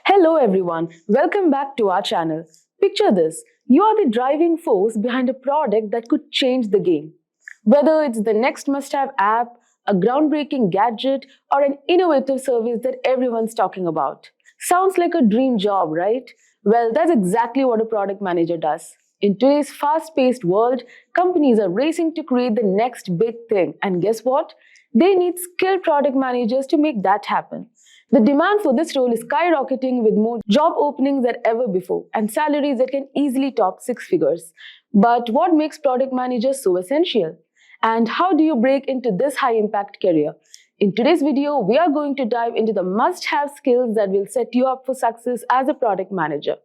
Hello everyone, welcome back to our channel. Picture this, you are the driving force behind a product that could change the game. Whether it's the next must-have app, a groundbreaking gadget, or an innovative service that everyone's talking about. Sounds like a dream job, right? Well, that's exactly what a product manager does. In today's fast-paced world, companies are racing to create the next big thing, and guess what? They need skilled product managers to make that happen. The demand for this role is skyrocketing with more job openings than ever before and salaries that can easily top six figures. But what makes product managers so essential? And how do you break into this high impact career? In today's video, we are going to dive into the must-have skills that will set you up for success as a product manager.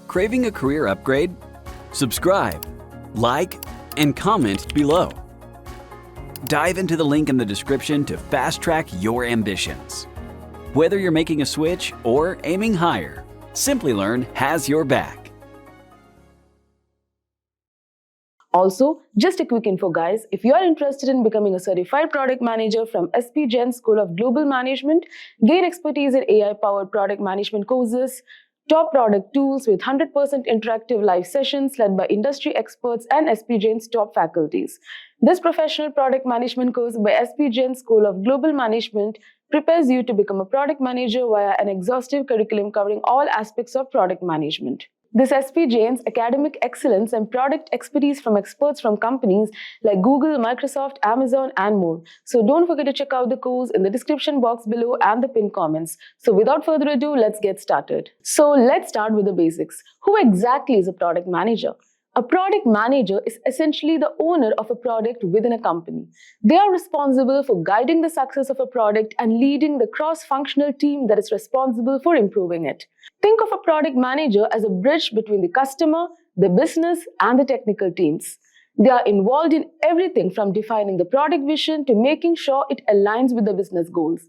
Craving a career upgrade? Subscribe, like, and comment below. Dive into the link in the description to fast-track your ambitions. Whether you're making a switch or aiming higher, Simplilearn has your back. Also, just a quick info guys, if you are interested in becoming a certified product manager from SP Jain School of Global Management, gain expertise in AI-powered product management courses, top product tools with 100% interactive live sessions led by industry experts and SP Jain's top faculties. This professional product management course by SP Jain School of Global Management prepares you to become a product manager via an exhaustive curriculum covering all aspects of product management. This SP Jain's academic excellence and product expertise from experts from companies like Google, Microsoft, Amazon, and more. So don't forget to check out the course in the description box below and the pinned comments. So without further ado, let's get started. So let's start with the basics. Who exactly is a product manager? A product manager is essentially the owner of a product within a company. They are responsible for guiding the success of a product and leading the cross-functional team that is responsible for improving it. Think of a product manager as a bridge between the customer, the business, and the technical teams. They are involved in everything from defining the product vision to making sure it aligns with the business goals,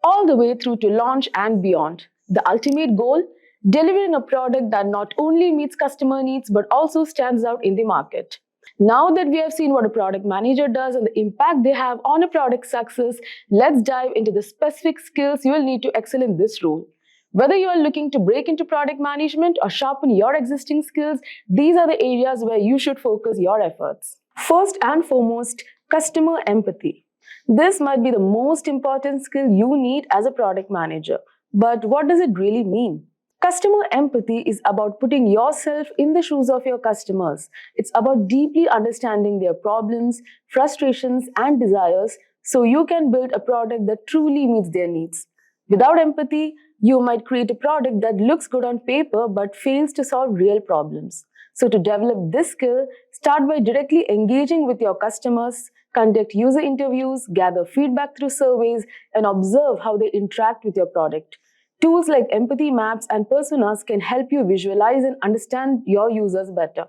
all the way through to launch and beyond. The ultimate goal? Delivering a product that not only meets customer needs but also stands out in the market. Now that we have seen what a product manager does and the impact they have on a product success, let's dive into the specific skills you will need to excel in this role. Whether you are looking to break into product management or sharpen your existing skills, these are the areas where you should focus your efforts. First and foremost, customer empathy. This might be the most important skill you need as a product manager. But what does it really mean? Customer empathy is about putting yourself in the shoes of your customers. It's about deeply understanding their problems, frustrations, and desires so you can build a product that truly meets their needs. Without empathy, you might create a product that looks good on paper but fails to solve real problems. So to develop this skill, start by directly engaging with your customers, conduct user interviews, gather feedback through surveys, and observe how they interact with your product. Tools like empathy maps and personas can help you visualize and understand your users better.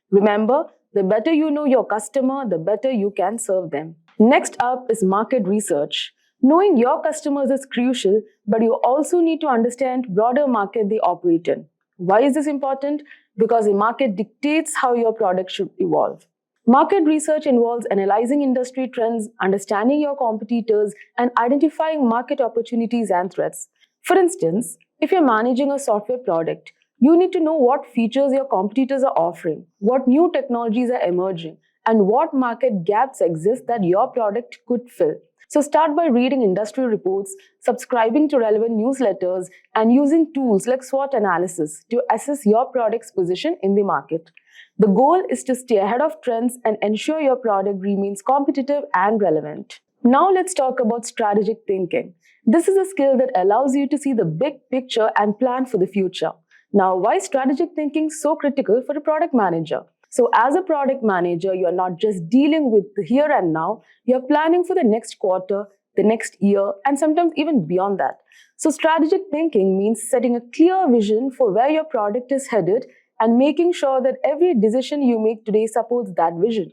Remember, the better you know your customer, the better you can serve them. Next up is market research. Knowing your customers is crucial, but you also need to understand broader market they operate in. Why is this important? Because the market dictates how your product should evolve. Market research involves analyzing industry trends, understanding your competitors, and identifying market opportunities and threats. For instance, if you're managing a software product, you need to know what features your competitors are offering, what new technologies are emerging, and what market gaps exist that your product could fill. So start by reading industry reports, subscribing to relevant newsletters, and using tools like SWOT analysis to assess your product's position in the market. The goal is to stay ahead of trends and ensure your product remains competitive and relevant. Now let's talk about strategic thinking. This is a skill that allows you to see the big picture and plan for the future. Now, why is strategic thinking so critical for a product manager? So as a product manager, you are not just dealing with the here and now, you are planning for the next quarter, the next year, and sometimes even beyond that. So strategic thinking means setting a clear vision for where your product is headed and making sure that every decision you make today supports that vision.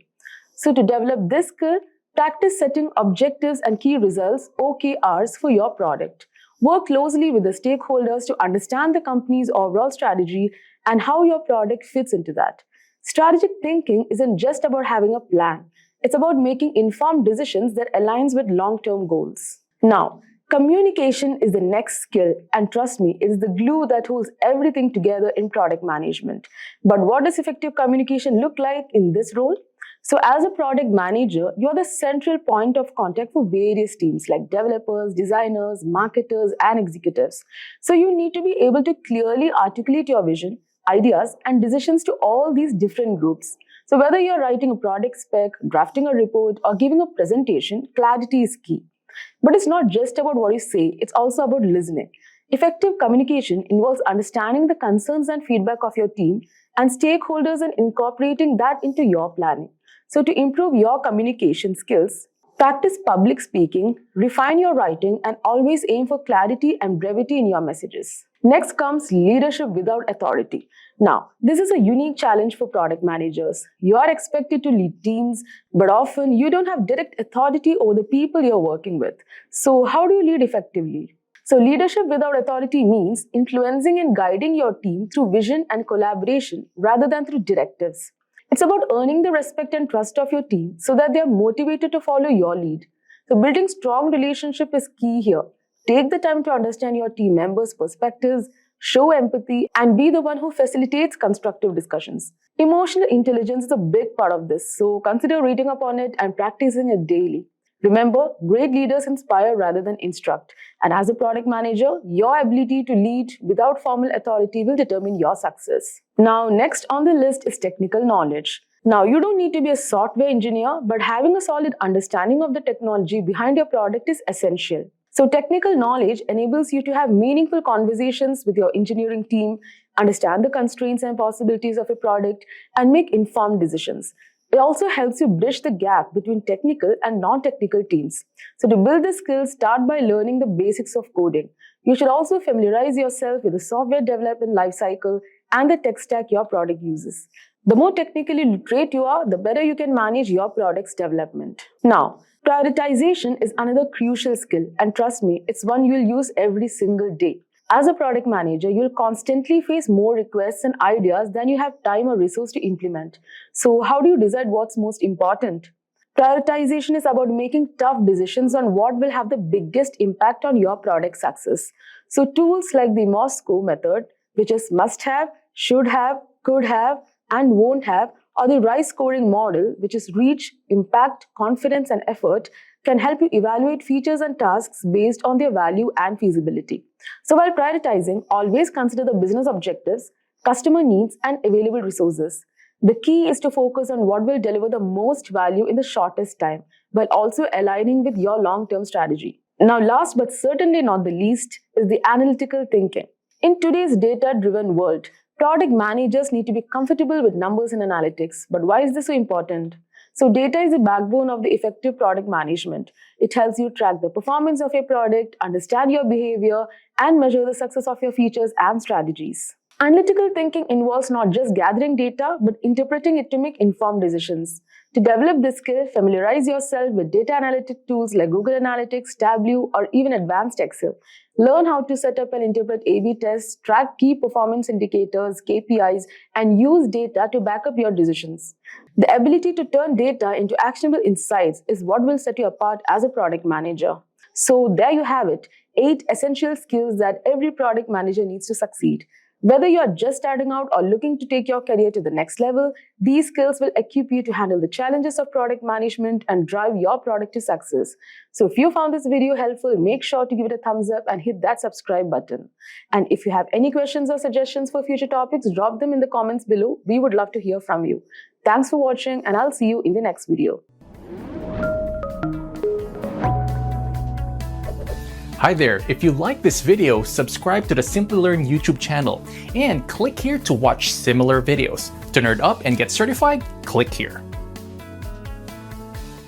So to develop this skill, practice setting objectives and key results (OKRs) for your product. Work closely with the stakeholders to understand the company's overall strategy and how your product fits into that. Strategic thinking isn't just about having a plan. It's about making informed decisions that aligns with long-term goals. Now, Communication is the next skill, and trust me, it is the glue that holds everything together in product management. But what does effective communication look like in this role? So, as a product manager, you're the central point of contact for various teams like developers, designers, marketers, and executives. So, you need to be able to clearly articulate your vision, ideas, and decisions to all these different groups. So, whether you're writing a product spec, drafting a report, or giving a presentation, clarity is key. But it's not just about what you say, it's also about listening. Effective communication involves understanding the concerns and feedback of your team and stakeholders and incorporating that into your planning. So, to improve your communication skills, practice public speaking, refine your writing, and always aim for clarity and brevity in your messages. Next comes leadership without authority. Now, this is a unique challenge for product managers. You are expected to lead teams, but often you don't have direct authority over the people you're working with. So, how do you lead effectively? So, leadership without authority means influencing and guiding your team through vision and collaboration rather than through directives. It's about earning the respect and trust of your team so that they are motivated to follow your lead. So, building strong relationship is key here. Take the time to understand your team members' perspectives, show empathy, and be the one who facilitates constructive discussions. Emotional intelligence is a big part of this, so consider reading up on it and practicing it daily. Remember, great leaders inspire rather than instruct. And as a product manager, your ability to lead without formal authority will determine your success. Now, next on the list is technical knowledge. Now, you don't need to be a software engineer, but having a solid understanding of the technology behind your product is essential. So, technical knowledge enables you to have meaningful conversations with your engineering team, understand the constraints and possibilities of a product, and make informed decisions. It also helps you bridge the gap between technical and non-technical teams. So, to build this skill, start by learning the basics of coding. You should also familiarize yourself with the software development lifecycle and the tech stack your product uses. The more technically literate you are, the better you can manage your product's development. Now, prioritization is another crucial skill, and trust me, it's one you'll use every single day. As a product manager, you'll constantly face more requests and ideas than you have time or resource to implement. So, how do you decide what's most important? Prioritization is about making tough decisions on what will have the biggest impact on your product success. So, tools like the Moscow method, which is must have, should have, could have, and won't have, or the RICE scoring model, which is reach, impact, confidence, and effort, can help you evaluate features and tasks based on their value and feasibility. So, while prioritizing, always consider the business objectives, customer needs, and available resources. The key is to focus on what will deliver the most value in the shortest time, while also aligning with your long-term strategy. Now, last but certainly not the least is the analytical thinking. In today's data-driven world, product managers need to be comfortable with numbers and analytics. But why is this so important? So, data is the backbone of the effective product management. It helps you track the performance of your product, understand your behavior, and measure the success of your features and strategies. Analytical thinking involves not just gathering data, but interpreting it to make informed decisions. To develop this skill, familiarize yourself with data analytic tools like Google Analytics, Tableau, or even advanced Excel. Learn how to set up and interpret A/B tests, track key performance indicators, KPIs, and use data to back up your decisions. The ability to turn data into actionable insights is what will set you apart as a product manager. So there you have it, 8 essential skills that every product manager needs to succeed. Whether you are just starting out or looking to take your career to the next level, these skills will equip you to handle the challenges of product management and drive your product to success. So if you found this video helpful, make sure to give it a thumbs up and hit that subscribe button. And if you have any questions or suggestions for future topics, drop them in the comments below. We would love to hear from you. Thanks for watching, and I'll see you in the next video. Hi there, if you like this video, subscribe to the Simplilearn YouTube channel and click here to watch similar videos. To nerd up and get certified, click here.